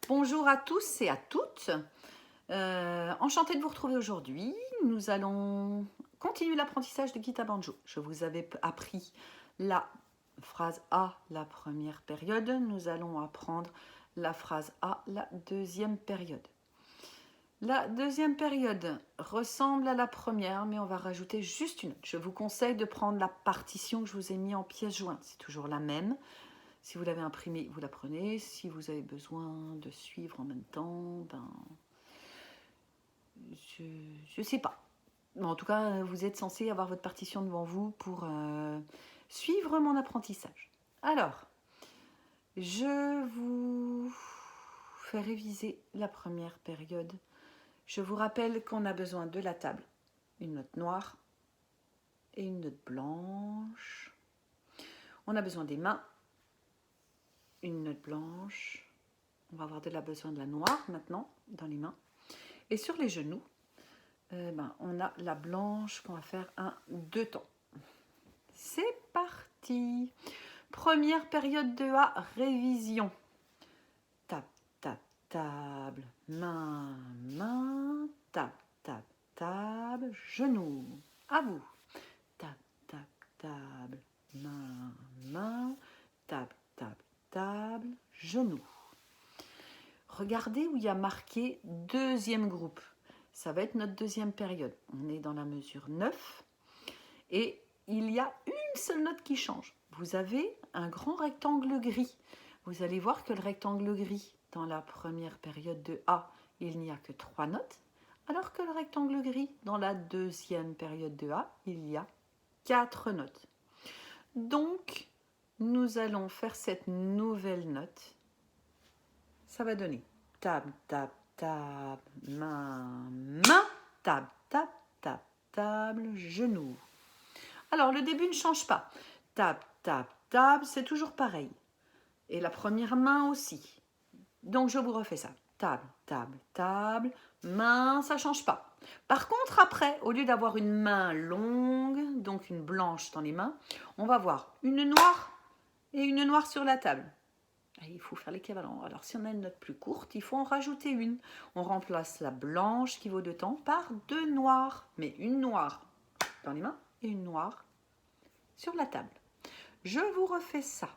Bonjour à tous et à toutes. Enchantée de vous retrouver aujourd'hui. Nous allons continuer l'apprentissage de Gita Banjo. Je vous avais appris la phrase A, la première période. Nous allons apprendre la phrase A, la deuxième période. La deuxième période ressemble à la première, mais on va rajouter juste une note. Je vous conseille de prendre la partition que je vous ai mis en pièces jointes. C'est toujours la même. Si vous l'avez imprimée, vous la prenez. Si vous avez besoin de suivre en même temps, je ne sais pas. Mais en tout cas, vous êtes censé avoir votre partition devant vous pour suivre mon apprentissage. Alors, je vous fais réviser la première période. Je vous rappelle qu'on a besoin de la table, une note noire et une note blanche. On a besoin des mains, une note blanche. On va avoir besoin de la noire maintenant dans les mains. Et sur les genoux, on a la blanche qu'on va faire un deux temps. C'est parti. Première période de A, révision. Tap, tap, table, main, main, tap, tap, table, genou. À vous. Tap, tap, table, main, main, tap, tap, table, genou. Regardez où il y a marqué deuxième groupe. Ça va être notre deuxième période. On est dans la mesure 9 et il y a une seule note qui change. Vous avez un grand rectangle gris. Vous allez voir que le rectangle gris, dans la première période de A, il n'y a que 3 notes, alors que le rectangle gris, dans la deuxième période de A, il y a 4 notes. Donc, nous allons faire cette nouvelle note. Ça va donner table, table, table, main, main, table, table, table, table, genou. Alors, le début ne change pas. Table, table, table, c'est toujours pareil. Et la première main aussi. Donc, je vous refais ça. Table, table, table, main, ça ne change pas. Par contre, après, au lieu d'avoir une main longue, donc une blanche dans les mains, on va avoir une noire et une noire sur la table. Il faut faire l'équivalent. Alors, si on a une note plus courte, il faut en rajouter une. On remplace la blanche qui vaut 2 temps par 2 noires. Mais une noire dans les mains et une noire sur la table. Je vous refais ça.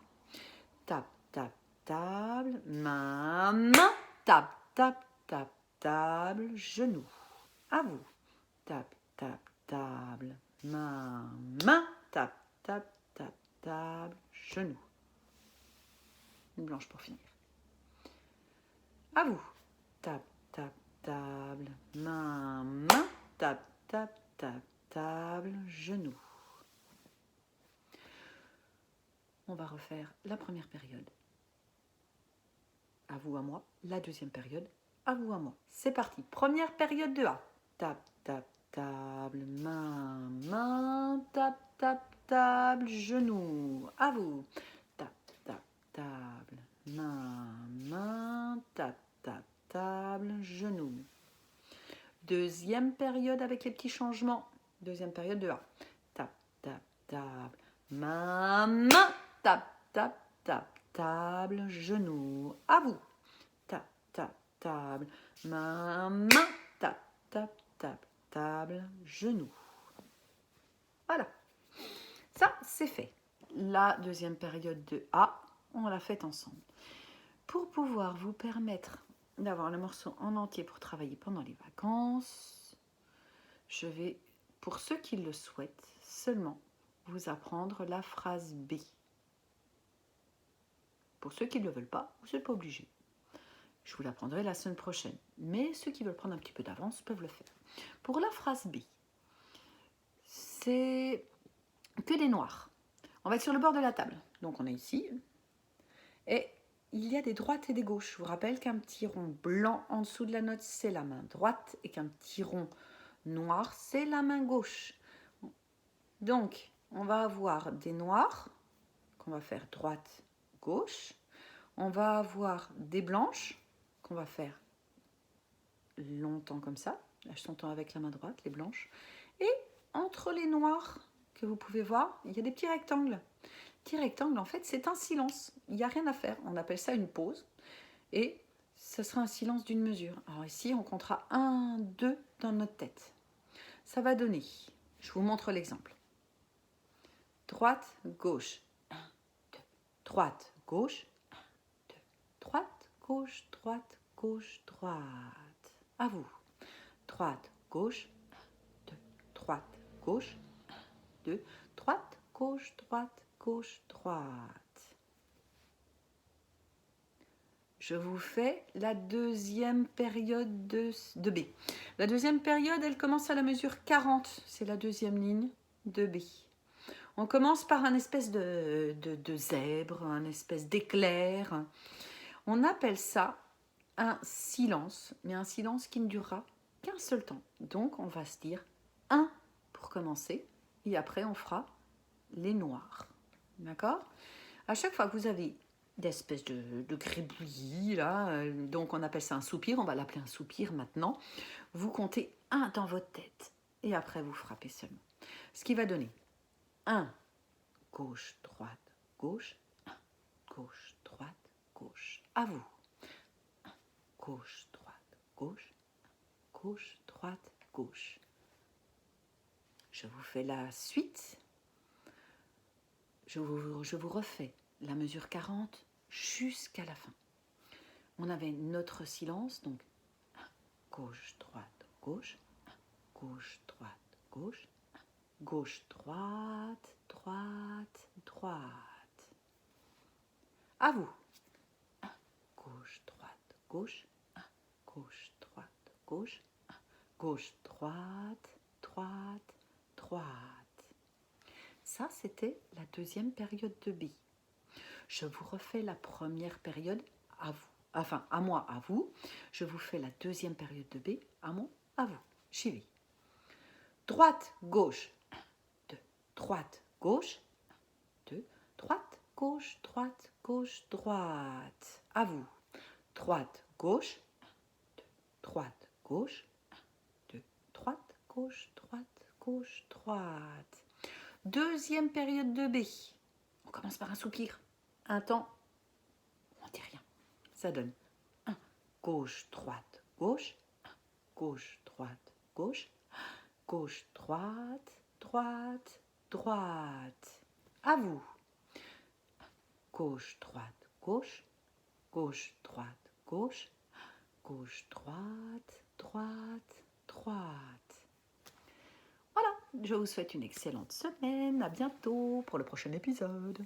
Tap, tap, table, main, main, tap, tap, tap, table, genou. À vous. Tap, tap, table, main, main, tap, tap, tap, table, genou. Une blanche pour finir. À vous. Tap, tap, table, main, main, tap, tap, tap, table, genou. On va refaire la première période. À vous, à moi. La deuxième période. À vous, à moi. C'est parti. Première période de A. Tap, tap, table, main, main, tap, tap, table, genou. À vous. Tap, tap, table, main, main, tap, tap, table, genou. Deuxième période avec les petits changements. Deuxième période de A. Tap, tap, table, main, main, tap, tap, tap, table, genou. À vous. Tap, tap, table, main, main, tap, tap, tap, table, genou. Voilà. Ça, c'est fait. La deuxième période de A, on l'a faite ensemble. Pour pouvoir vous permettre d'avoir le morceau en entier pour travailler pendant les vacances, je vais, pour ceux qui le souhaitent, seulement vous apprendre la phrase B. Pour ceux qui ne le veulent pas, vous n'êtes pas obligé. Je vous l'apprendrai la semaine prochaine. Mais ceux qui veulent prendre un petit peu d'avance peuvent le faire. Pour la phrase B, c'est que des noirs. On va être sur le bord de la table. Donc on est ici. Et il y a des droites et des gauches. Je vous rappelle qu'un petit rond blanc en dessous de la note, c'est la main droite. Et qu'un petit rond noir, c'est la main gauche. Donc, on va avoir des noirs qu'on va faire droite, gauche. On va avoir des blanches qu'on va faire longtemps comme ça. Là, je s'entends avec la main droite, les blanches. Et entre les noirs que vous pouvez voir, il y a des petits rectangles. Petit rectangle, en fait, c'est un silence. Il n'y a rien à faire. On appelle ça une pause. Et ce sera un silence d'une mesure. Alors ici, on comptera 1, 2 dans notre tête. Ça va donner, je vous montre l'exemple. Droite, gauche, 1, 2. Droite, gauche, 1, 2. Droite, gauche, droite, gauche, droite. À vous. Droite, gauche, 1, 2. Droite, gauche, 1, 2. Droite, gauche, droite, gauche, droite. Je vous fais la deuxième période de B. La deuxième période, elle commence à la mesure 40. C'est la deuxième ligne de B. On commence par un espèce de zèbre, un espèce d'éclair. On appelle ça un silence, mais un silence qui ne durera qu'un seul temps. Donc, on va se dire 1 pour commencer, et après, on fera les noirs. D'accord? À chaque fois que vous avez d'espèces de gribouillis, là, donc on appelle ça un soupir, on va l'appeler un soupir maintenant. Vous comptez 1 dans votre tête et après vous frappez seulement. Ce qui va donner 1, gauche, droite, gauche, 1, gauche, droite, gauche. À vous. 1, gauche, droite, gauche, 1, gauche, droite, gauche. Je vous fais la suite. Je vous refais la mesure 40 jusqu'à la fin. On avait notre silence, donc 1, gauche, droite, gauche, 1, gauche, droite, gauche, 1, gauche, droite, droite, droite. À vous. 1, gauche, droite, gauche, 1, gauche, droite, gauche, 1, gauche, droite, droite, droite. Ça, c'était la deuxième période de B. Je vous refais la première période à vous. Enfin, à moi, à vous. Je vous fais la deuxième période de B, à moi, à vous. Suivez. Droite, gauche, 1, 2. Droite, gauche, 1, 2. Droite, gauche, droite, gauche, droite. À vous. Droite, gauche, 1, 2. Droite, gauche, 1, 2. Droite, gauche, droite, gauche, droite. Deuxième période de B. On commence par un soupir. Un temps, on ne dit rien. Ça donne 1, gauche, droite, gauche, 1, gauche, droite, gauche, gauche, droite, droite, droite. À vous. 1, gauche, droite, gauche, gauche, droite, gauche, gauche, droite, droite, droite. Voilà, je vous souhaite une excellente semaine. À bientôt pour le prochain épisode.